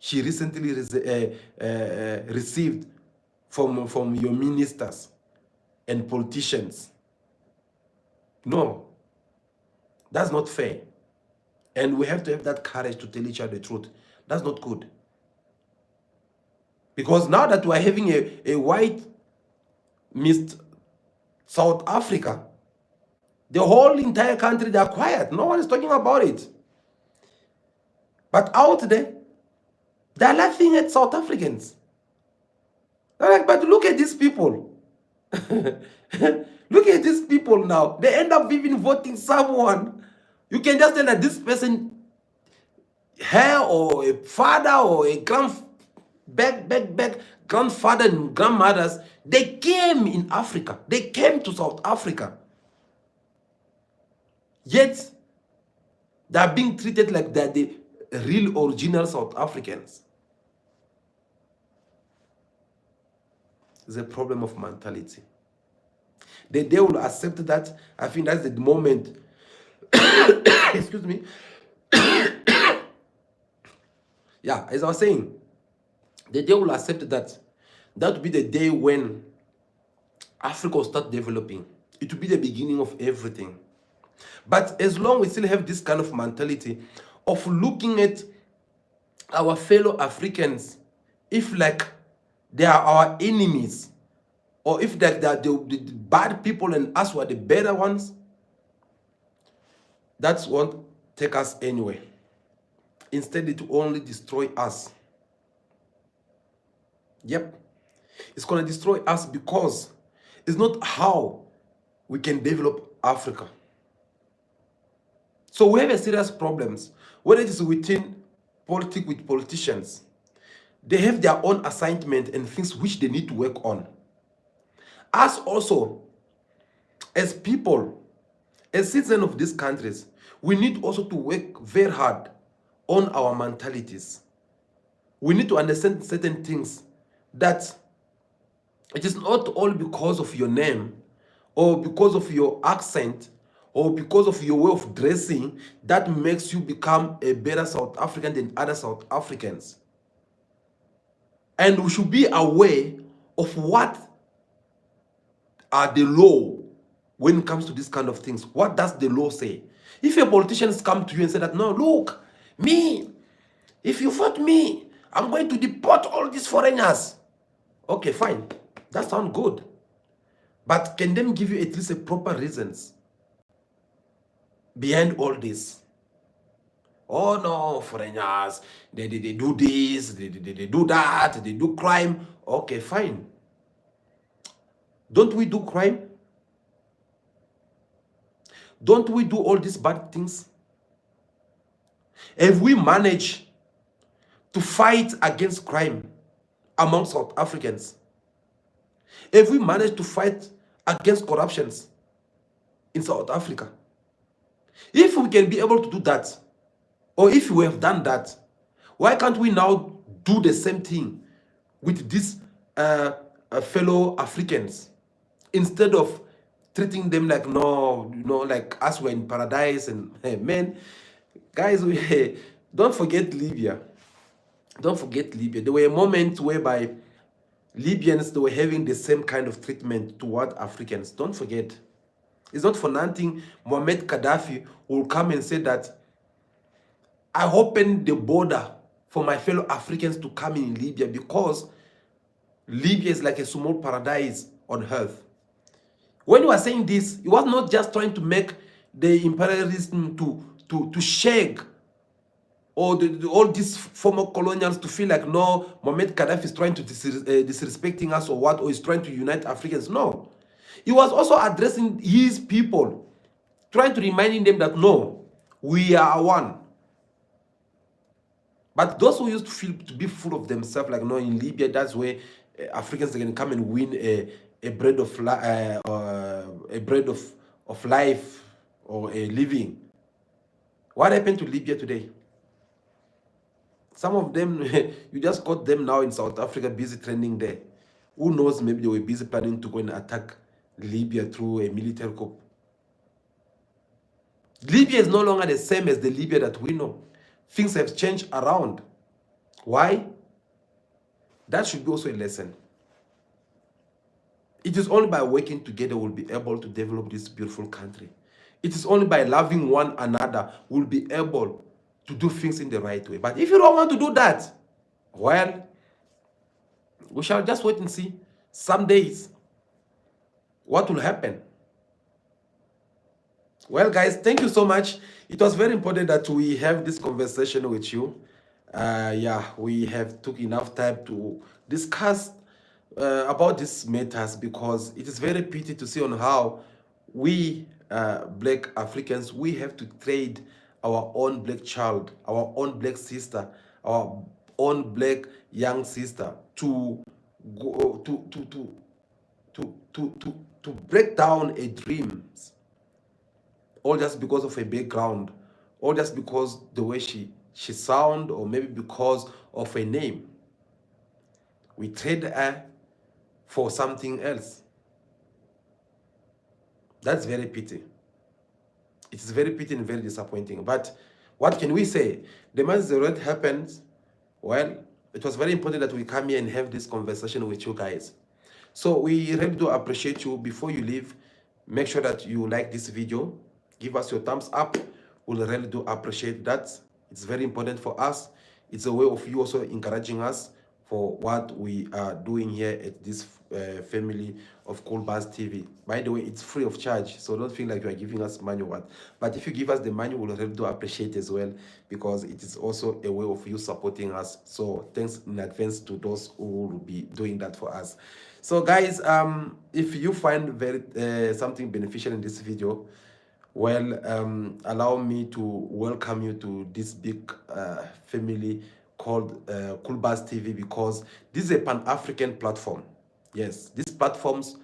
she recently received from your ministers and politicians. No, that's not fair. And we have to have that courage to tell each other the truth. That's not good. Because now that we're having a white Miss South Africa, the whole entire country, they're quiet. No one is talking about it. But out there, they're laughing at South Africans. They're like, but look at these people. Look at these people now. They end up even voting someone. You can just tell that this person, her or a father or a grandfather and grandmothers, they came in Africa. They came to South Africa. Yet, they are being treated like they're the real original South Africans. It's a problem of mentality. The day will accept that. I think that's the moment. Excuse me. Yeah, as I was saying, the day will accept that. That will be the day when Africa will start developing. It will be the beginning of everything. But as long as we still have this kind of mentality of looking at our fellow Africans, if like they are our enemies, or if that they are the bad people and us were the better ones, that won't take us anywhere. Instead, it will only destroy us. Yep. It's going to destroy us because it's not how we can develop Africa. So we have a serious problems, whether it is within politics with politicians. They have their own assignment and things which they need to work on. Us also, as people, as citizens of these countries, we need also to work very hard on our mentalities. We need to understand certain things, that it is not all because of your name or because of your accent or because of your way of dressing that makes you become a better South African than other South Africans. And we should be aware of what are the law when it comes to this kind of things. What does the law say? If your politicians come to you and say that, no, look, me, if you vote me, I'm going to deport all these foreigners. Okay, fine. That sounds good. But can them give you at least a proper reasons behind all this? Oh no, foreigners, they do this, they do that, they do crime. Okay, fine. Don't we do crime? Don't we do all these bad things? Have we managed to fight against crime among South Africans? Have we managed to fight against corruptions in South Africa? If we can be able to do that, or if we have done that, why can't we now do the same thing with these fellow Africans, instead of treating them like, no, like us were in paradise? And hey, man, guys, don't forget Libya. Don't forget Libya. There were moments whereby Libyans, they were having the same kind of treatment toward Africans. Don't forget. It's not for nothing Muammar Gaddafi will come and say that I opened the border for my fellow Africans to come in Libya, because Libya is like a small paradise on earth. When he was saying this, he was not just trying to make the imperialism to shake or all these former colonials to feel like, no, Mohamed Gaddafi is trying to disrespecting us or what, or is trying to unite Africans. No. He was also addressing his people, trying to reminding them that, no, we are one. But those who used to feel to be full of themselves, like, no, in Libya, that's where Africans are going to come and win a bread of life or a living. What happened to Libya today? Some of them, you just got them now in South Africa, busy training there. Who knows, maybe they were busy planning to go and attack Libya through a military coup. Libya is no longer the same as the Libya that we know. Things have changed around. Why? That should be also a lesson. It is only by working together we'll be able to develop this beautiful country. It is only by loving one another we'll be able to do things in the right way. But if you don't want to do that, well, we shall just wait and see some days what will happen. Well, guys, thank you so much. It was very important that we have this conversation with you. Yeah, we have took enough time to discuss about these matters, because it is very pity to see on how we black Africans, we have to trade our own black child, our own black sister, our own black young sister to go to break down a dreams, all just because of a background, or just because the way she sound, or maybe because of a name. We trade her for something else. That's very pity. It is very pity and very disappointing. But what can we say? The months that happened, well, it was very important that we come here and have this conversation with you guys. So we really do appreciate you. Before you leave, make sure that you like this video. Give us your thumbs up. We'll really do appreciate that. It's very important for us. It's a way of you also encouraging us for what we are doing here at this family of Cool Buzz TV. By the way, it's free of charge, so don't feel like you are giving us money or what. But if you give us the money, we'll really do appreciate as well, because it is also a way of you supporting us. So thanks in advance to those who will be doing that for us. So guys, if you find very something beneficial in this video, well, allow me to welcome you to this big family called Cool Buzz TV, because this is a pan-African platform. Yes, these platforms,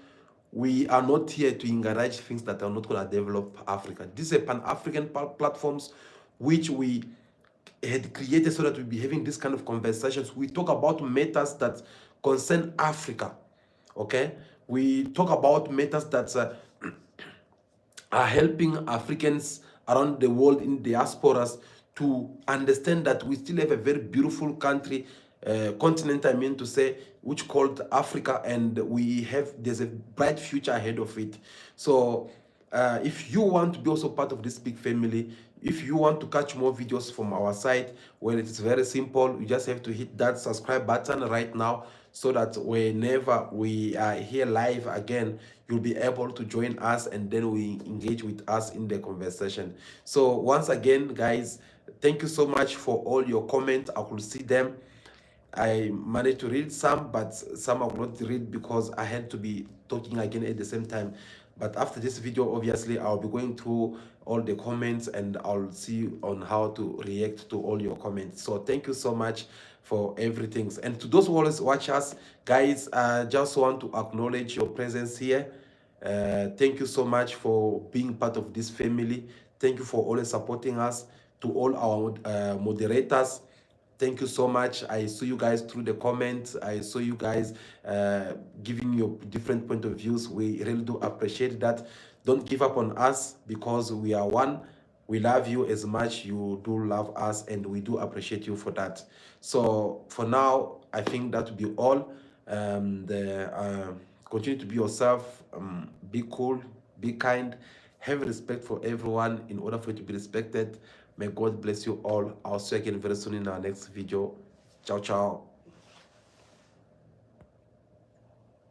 we are not here to encourage things that are not going to develop Africa. These are pan-African platforms which we had created so that we'll be having this kind of conversations. We talk about matters that concern Africa, okay? We talk about matters that are helping Africans around the world in diasporas to understand that we still have a very beautiful country, continent, I mean to say, which called Africa, and there's a bright future ahead of it. So if you want to be also part of this big family, if you want to catch more videos from our side, well, it is very simple. You just have to hit that subscribe button right now, so that whenever we are here live again, you'll be able to join us, and then we engage with us in the conversation. So once again, guys, thank you so much for all your comments. I could see them. I managed to read some, but some I will not read because I had to be talking again at the same time. But after this video, obviously, I'll be going through all the comments, and I'll see on how to react to all your comments. So thank you so much for everything. And to those who always watch us, guys, I just want to acknowledge your presence here. Thank you so much for being part of this family. Thank you for always supporting us. To all our moderators, thank you so much. I saw you guys through the comments. I saw you guys giving your different point of views. We really do appreciate that. Don't give up on us, because we are one. We love you as much you do love us, and we do appreciate you for that. So for now, I think that will be all. Continue to be yourself. Be cool. Be kind. Have respect for everyone in order for you to be respected. May God bless you all. I'll see you again very soon in our next video. Ciao, ciao.